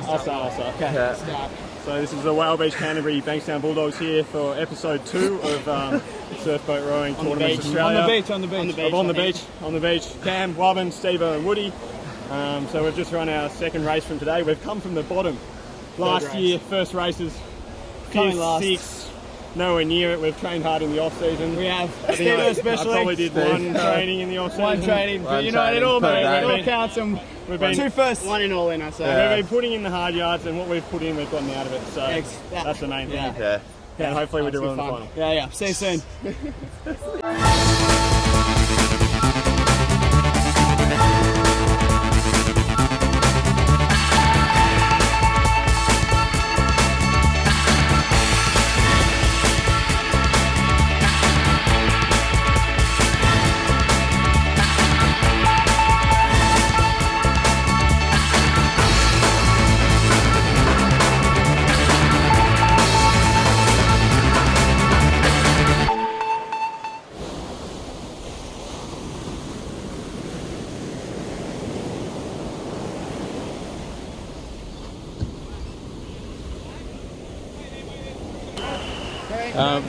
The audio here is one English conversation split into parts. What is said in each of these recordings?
I'll start. Okay. Yeah. So this is the Whale Beach Canterbury Bankstown Bulldogs here for episode 2 of Surfboat Rowing Tournament Australia. On the beach. Cam, Wobbin, Stevo and Woody. So we've just run our second race from today. We've come from the bottom. Last year, first races, Coming last. 6, nowhere near it. We've trained hard in the off season. We have. I Especially. probably did one training in the off season. One training, but One you know, it training all, per day. it all counts. And We've been 2 firsts. One in all in, I say. Yeah. We've been putting in the hard yards, and what we've put in, we've gotten out of it. So that's the main thing. Yeah. Yeah. And hopefully we do well in the final. Yeah. See you soon.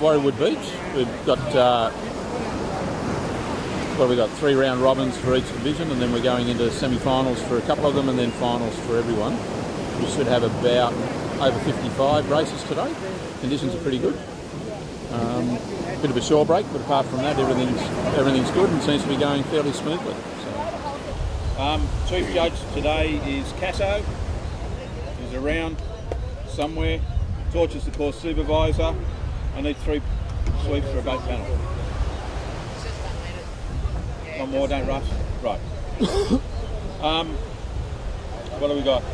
Warriewood Beach. We've got 3-round robins for each division, and then we're going into semi-finals for a couple of them, and then finals for everyone. We should have about over 55 races today. Conditions are pretty good. Bit of a shore break, but apart from that, everything's good and seems to be going fairly smoothly. So. Chief Judge today is Casso. He's around somewhere. Torch is the course supervisor. I need 3 sweeps for a boat panel. One more, don't rush. Right. What do we got?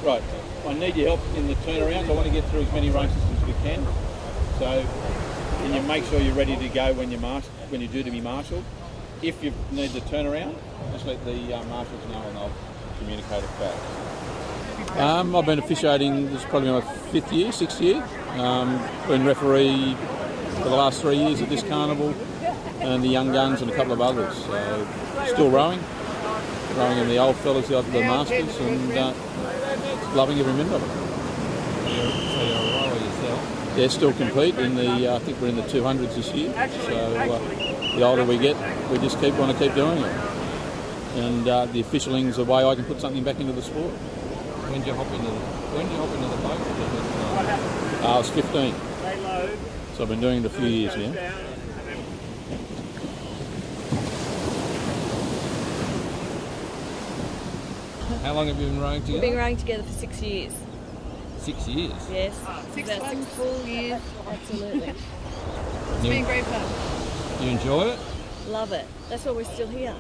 Right. I need your help in the turnarounds. I want to get through as many races as we can. So, can you make sure you're ready to go when you're due to be marshalled? If you need the turnaround, just let the marshals know and I'll communicate it back. I've been officiating, this is probably my 6th year. Been referee for the last 3 years at this carnival, and the Young Guns and a couple of others. So still rowing in the old fellas, the masters, and loving every minute of it. So you're a rower yourself? Yeah, still compete in the. I think we're in the 200s this year. So the older we get, we just want to keep doing it. And the officialing's a way I can put something back into the sport. When did you hop into the boat? I was 15, so I've been doing it a few years now. How long have you been rowing together? We've been rowing together for 6 years. 6 years? Yes. About 6 full years. Absolutely. It's been great fun. You enjoy it? Love it. That's why we're still here.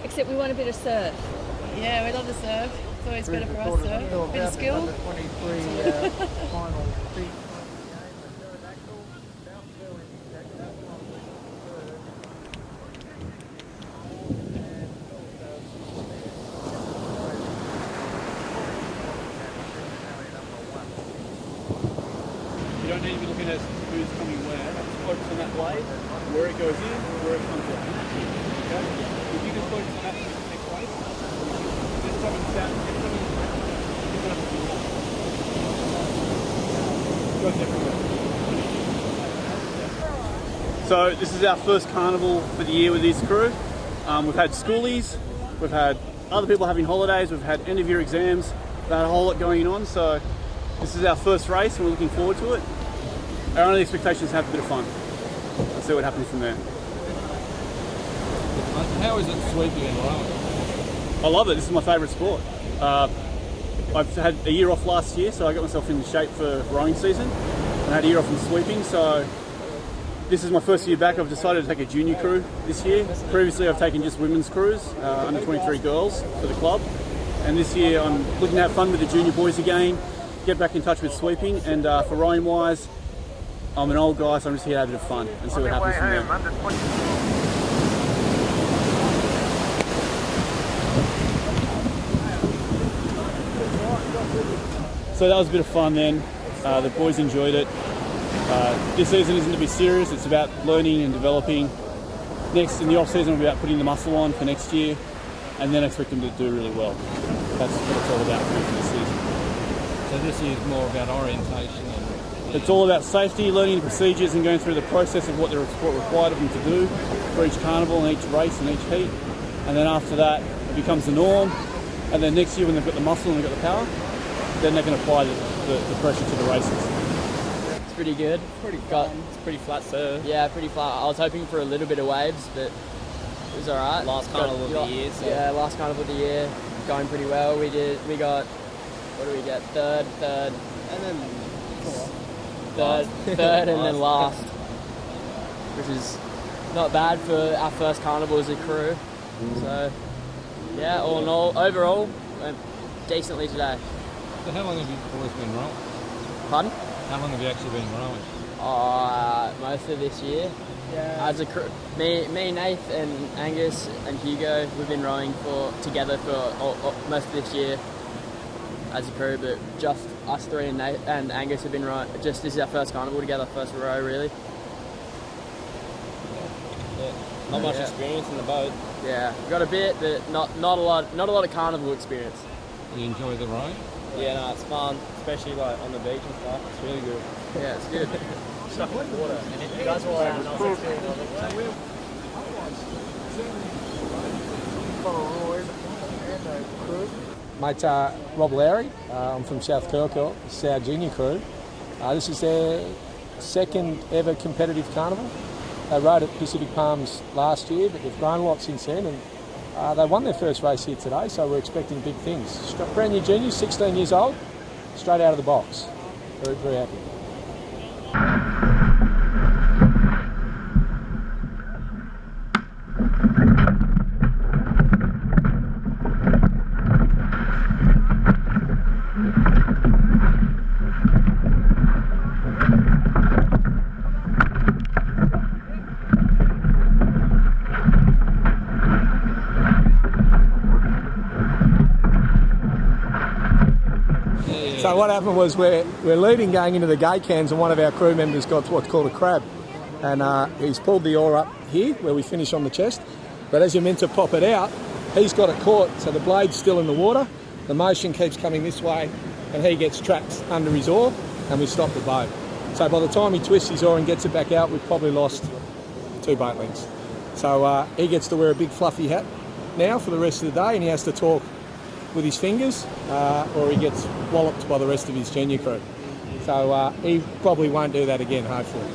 Except we want a bit of surf. Yeah, we love the surf. It's always better for us, surf. Bit of skill. You don't need to be looking at who's coming where. Just focus on that blade, where it goes in, where it comes out. Okay? If you just focus on that next blade, just coming down, goes everywhere. So this is our first carnival for the year with this crew. We've had schoolies, we've had other people having holidays, we've had end of year exams, we've had a whole lot going on. So this is our first race and we're looking forward to it. Our only expectation is to have a bit of fun. Let's see what happens from there. How is it sweeping and rowing? I love it. This is my favourite sport. I've had a year off last year, so I got myself in shape for rowing season. I had a year off in sweeping, so this is my first year back. I've decided to take a junior crew this year. Previously I've taken just women's crews, under 23 girls for the club. And this year I'm looking to have fun with the junior boys again, get back in touch with sweeping, and for rowing wise, I'm an old guy, so I'm just here to have a bit of fun and see what happens from there. So that was a bit of fun then. The boys enjoyed it. This season isn't to be serious, it's about learning and developing. Next, in the off season, we'll be about putting the muscle on for next year. and then expect them to do really well. That's what it's all about for the season. So this is more about orientation and It's all about safety, learning the procedures and going through the process of what required of them to do for each carnival and each race and each heat. And then after that, it becomes the norm. And then next year when they've got the muscle and they've got the power, then they can apply the pressure to the races. It's pretty good. It's pretty flat serve. Yeah, pretty flat. I was hoping for a little bit of waves, but it was alright. Last carnival of the year. So. Yeah, last carnival of the year. Going pretty well. We got, what do we get? Third, and then third and then last, which is not bad for our first carnival as a crew. So yeah, all in all, overall, went decently today. So how long have you boys been rowing? Pardon? How long have you actually been rowing? Most of this year. Yeah. As a crew, me, Nath, and Angus and Hugo, we've been rowing together for most of this year as a crew, but just us three and Nath and Angus have been rowing. Just this is our first carnival together, first row really. Yeah. Not much experience in the boat. Yeah, got a bit, but not a lot of carnival experience. You enjoy the rowing? Yeah, no, it's fun, especially like on the beach and stuff. It's really good. Yeah, it's good. Stuff like water. And you guys were all out. Mate, Rob Lowry, I'm from South Kirkhill. This is our junior crew. This is their second ever competitive carnival. They rode at Pacific Palms last year, but they've grown a lot since then, and they won their first race here today, so we're expecting big things. Brand new juniors, 16 years old, straight out of the box. Very, very happy. So what happened was we're leading going into the gate cans, and one of our crew members got what's called a crab, and he's pulled the oar up here where we finish on the chest, but as you're meant to pop it out, he's got it caught, so the blade's still in the water, the motion keeps coming this way, and he gets trapped under his oar, and we stop the boat. So by the time he twists his oar and gets it back out, we've probably lost 2 boat lengths. So he gets to wear a big fluffy hat now for the rest of the day, and he has to talk with his fingers, or he gets walloped by the rest of his junior crew. So he probably won't do that again, hopefully.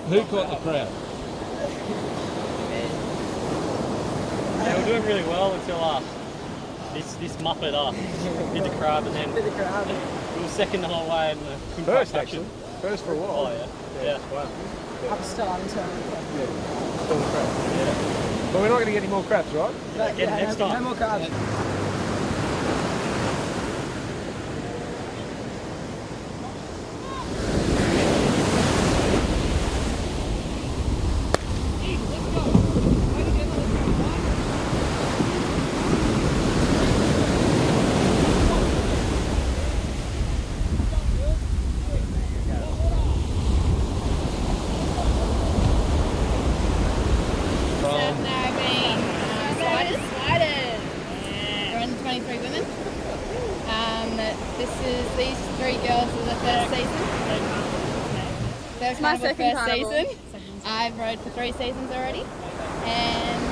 Who caught the crab? Yeah, we're doing really well until this muppet did the crab, and then we were second the whole way and couldn't First, quite catch actually. it. First for a while. Oh yeah. Wow. Up start and turn. But we're not going to get any more crabs, right? Again, next time. No more crabs. These 3 girls are the first season. First my carnival, second first carnival. season. I've rode for 3 seasons already, and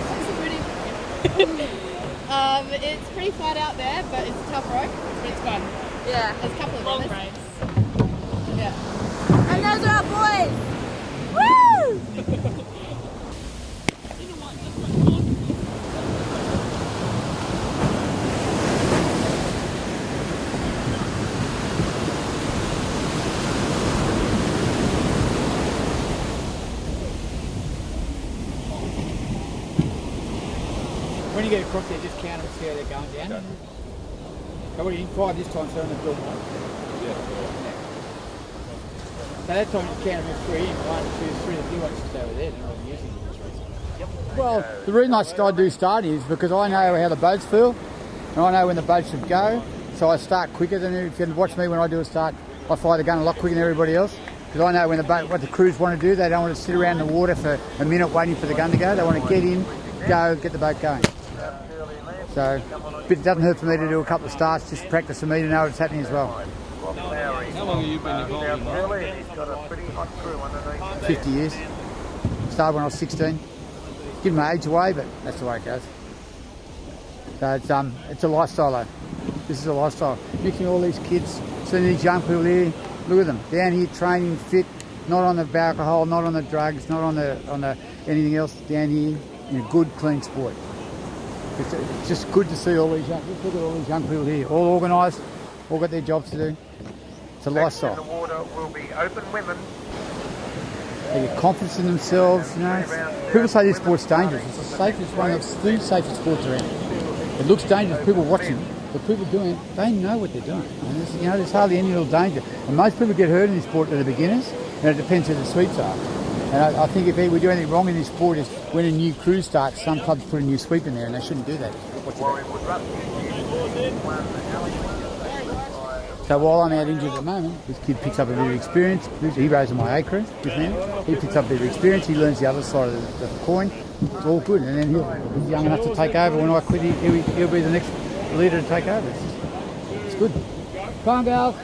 it's pretty flat out there, but it's a tough rope. But it's fun. Yeah. There's a couple of Long others. race. Yeah. And those are our boys! Woo! When you get across there, just count them and see how they're going down. Okay. What do you 5 this time, so on the bill, mate? Yeah. So that time you count them as 3 in, 1, 2, 3, the big ones just over there, they're not using them. Well, the reason I do start is because I know how the boats feel, and I know when the boat should go, so I start quicker than if you watch me when I do a start. I fire the gun a lot quicker than everybody else because I know when the boat, what the crews want to do. They don't want to sit around in the water for a minute waiting for the gun to go. They want to get in, go, get the boat going. So, but it doesn't hurt for me to do a couple of starts, just practice for me to know what's happening as well. How long have you been involved in that? 50 years. Started when I was 16. Give my age away, but that's the way it goes. So it's a lifestyle though. This is a lifestyle. Looking at all these kids, seeing these young people here, look at them. Down here training, fit, not on the alcohol, not on the drugs, not on the anything else, down here in a good, clean sport. It's just good to see all these young, look at all these young people here, all organised, all got their jobs to do. It's a lifestyle. The water will be open women. They get confidence in themselves, you know. People say this sport's dangerous. It's the safest, one of the safest sports around. It looks dangerous, people watching, but people doing it, they know what they're doing. And there's hardly any little danger. And most people get hurt in this sport that are beginners, and it depends who the sweeps are. And I think if we do anything wrong in this sport is when a new crew starts, some clubs put a new sweep in there, and they shouldn't do that. So while I'm out injured at the moment, this kid picks up a bit of experience. He goes in my A crew, this man. He picks up a bit of experience. He learns the other side of the coin. It's all good. And then he's young enough to take over. When I quit, he'll be the next leader to take over. It's good. Come on, girls.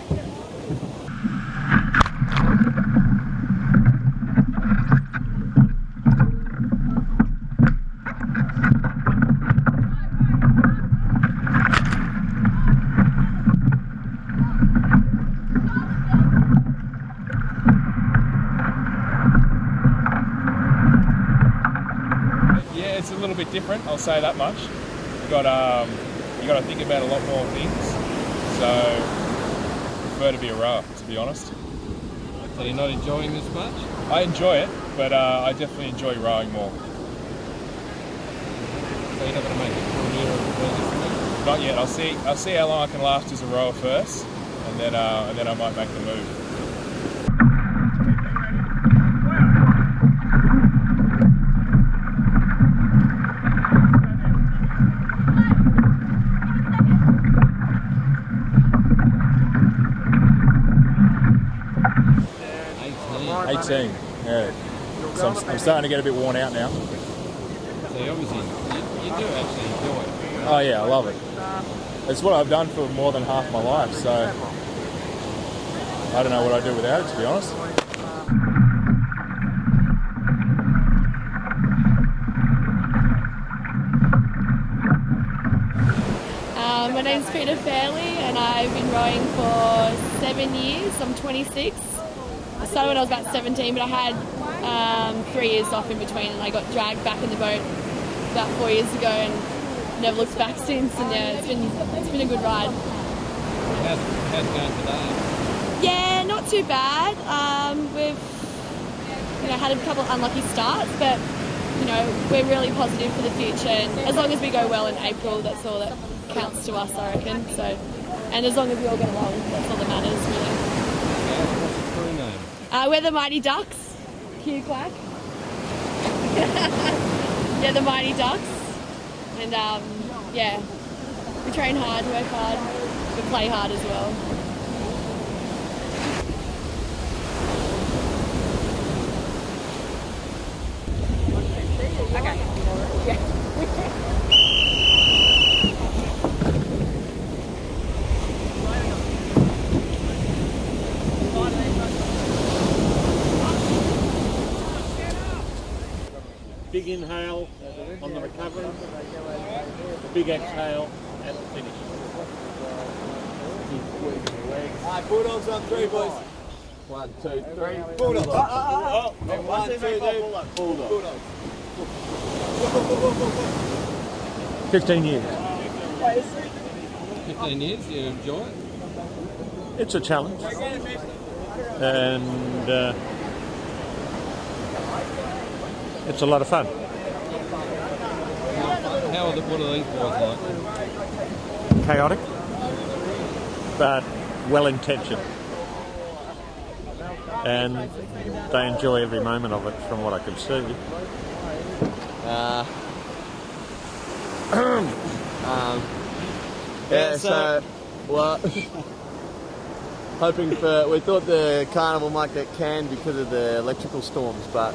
It's a little bit different, I'll say that much. You got to think about a lot more things. So I prefer to be a rower, to be honest. So you're not enjoying this much? I enjoy it, but I definitely enjoy rowing more. So you're not going to make it career of Not yet. I'll see how long I can last as a rower first, and then I might make the move. 18, yeah. So I'm starting to get a bit worn out now. So obviously, you do actually enjoy it. Oh yeah, I love it. It's what I've done for more than half my life, so I don't know what I'd do without it, to be honest. My name's Peter Fairley and I've been rowing for 7 years. I'm 26. I started when I was about 17, but I had 3 years off in between and I got dragged back in the boat about 4 years ago and never looked back since. And yeah, it's been a good ride. How's it going today? Yeah, not too bad. We've had a couple of unlucky starts, but we're really positive for the future. And as long as we go well in April, that's all that counts to us, I reckon. So, and as long as we all get along, that's all that matters, really. What's the crew name? We're the Mighty Ducks. Cue quack. Yeah, the Mighty Ducks. And yeah, we train hard, work hard, we play hard as well. Okay. Yeah. Big inhale on the recovery, big exhale at the finish. Alright, Bulldogs on 3, boys. 1, 2, 3. Bulldogs. Oh, 1, 2, 3. Bulldogs. 15 years. 15 years, you enjoy it? It's a challenge. And it's a lot of fun. What are these boys like? Chaotic, but well intentioned. and they enjoy every moment of it from what I can see. Hoping for, we thought the carnival might get canned because of the electrical storms, but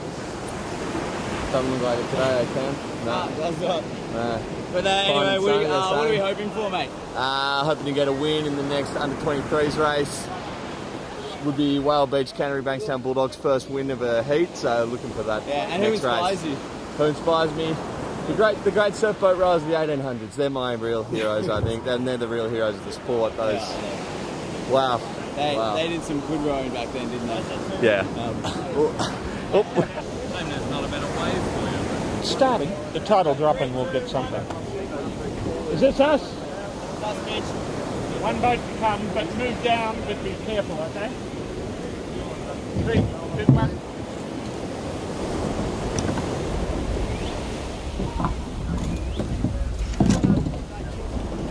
doesn't look like it today, they can. No. That's not. No. But anyway, what are we hoping for, mate? Hoping to get a win in the next under-23s race. Would be Whale Beach Canterbury Bankstown Bulldogs' first win of a heat, so looking for that. Yeah, and who inspires you? Who inspires me? The great surfboat rowers of the 1800s. They're my real heroes, I think, and they're the real heroes of the sport. Those, wow. They did some good rowing back then, didn't they? Yeah. There's not a better wave for you. Starting, the tidal dropping will get something. Is this us? One boat to come, but move down, but be careful, okay? 3, 2, 1.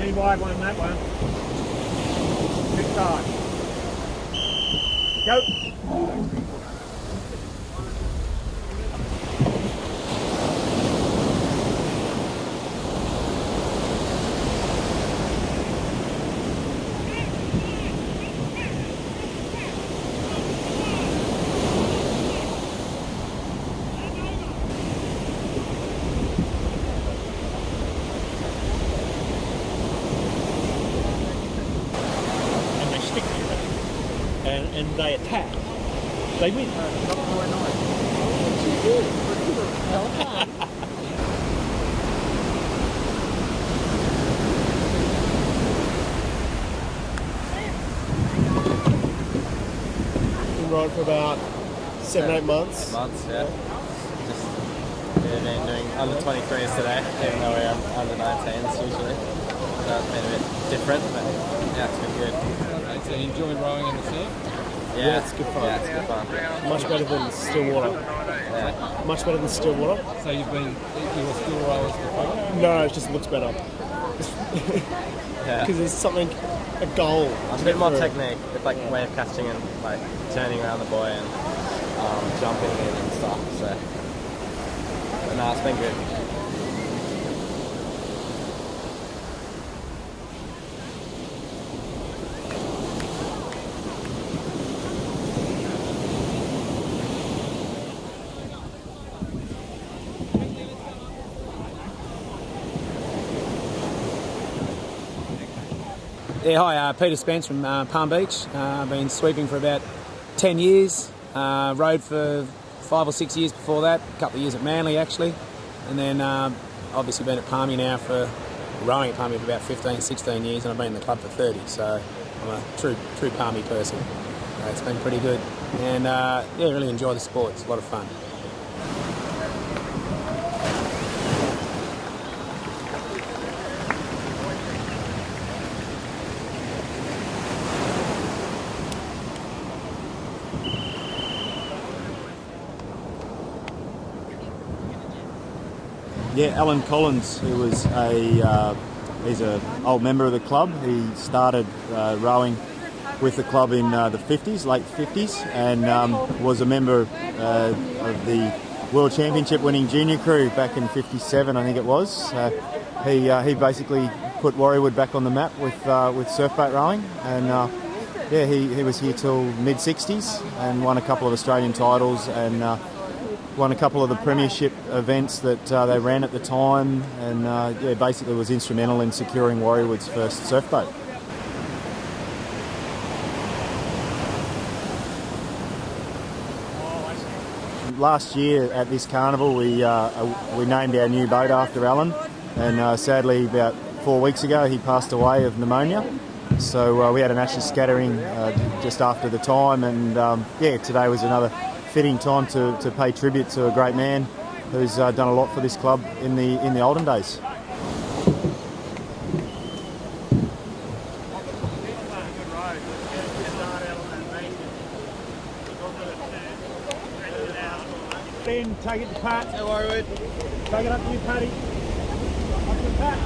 Any wide one, that one. Big side. Go. And they attack. They win. Been riding for about 7-8 months. Yeah. Just been doing under 23s today, even though we're under 19s usually. So it's been a bit different, but yeah, it's been good. So you enjoyed rowing in the surf? Yeah, it's good fun. Yeah, it's good fun. Much better than still water. Yeah. Much better than still water. So you were still rowers before? No, it just looks better. Yeah. Because there's something, a goal. It's a bit more technique with like wave casting and like turning around the buoy and jumping in and stuff. So, but no, it's been good. Yeah, hi, Peter Spence from Palm Beach. I've been sweeping for about 10 years, rowed for 5 or 6 years before that, a couple of years at Manly actually, and then obviously been at Palmy now for, rowing at Palmy for about 15, 16 years, and I've been in the club for 30, so I'm a true Palmy person. It's been pretty good, and yeah, really enjoy the sport, it's a lot of fun. Yeah, Alan Collins, who was he's an old member of the club. He started rowing with the club in the 50s, late 50s, and was a member of the World Championship winning junior crew back in 57, I think it was. He basically put Warriewood back on the map with surfboat rowing, and yeah, he was here till mid-60s and won a couple of Australian titles and won a couple of the premiership events that they ran at the time, and yeah, basically was instrumental in securing Warriewood's first surfboat. Last year at this carnival we named our new boat after Alan, and sadly about 4 weeks ago he passed away of pneumonia. So we had an ashes scattering just after the time, and yeah, today was another fitting time to pay tribute to a great man who's done a lot for this club in the olden days. Ben, take it to Pat. Hey, Warriewood. Take it up to you, Paddy. Up to Pat.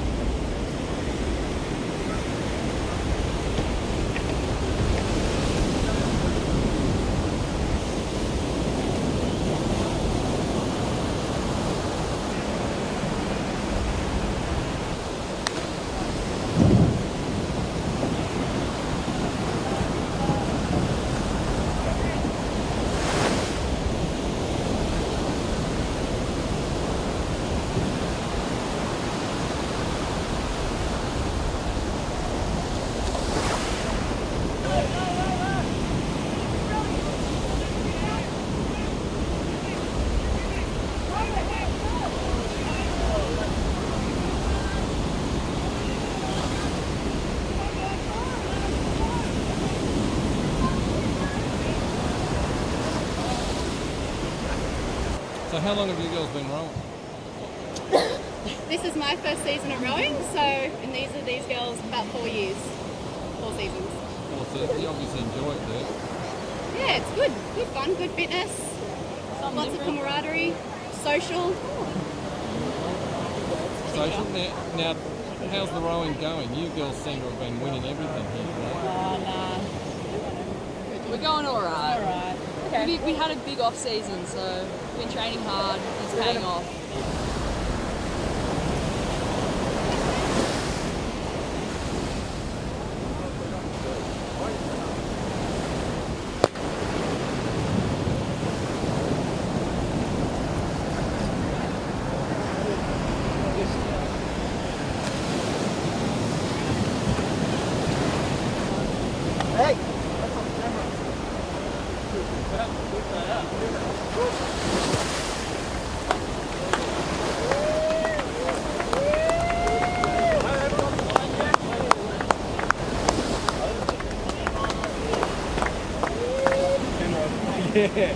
So how long have you girls been rowing? This is my first season of rowing, and these are these girls about 4 years, 4 seasons. Well, so you obviously enjoy it there. Yeah, it's good. Good fun, good fitness, lots of camaraderie, social. Social. Now, how's the rowing going? You girls seem to have been winning everything here today. Oh, nah. We're going all right. All right. Okay. We had a big off season, so we've been training hard. It's paying off. Yeah.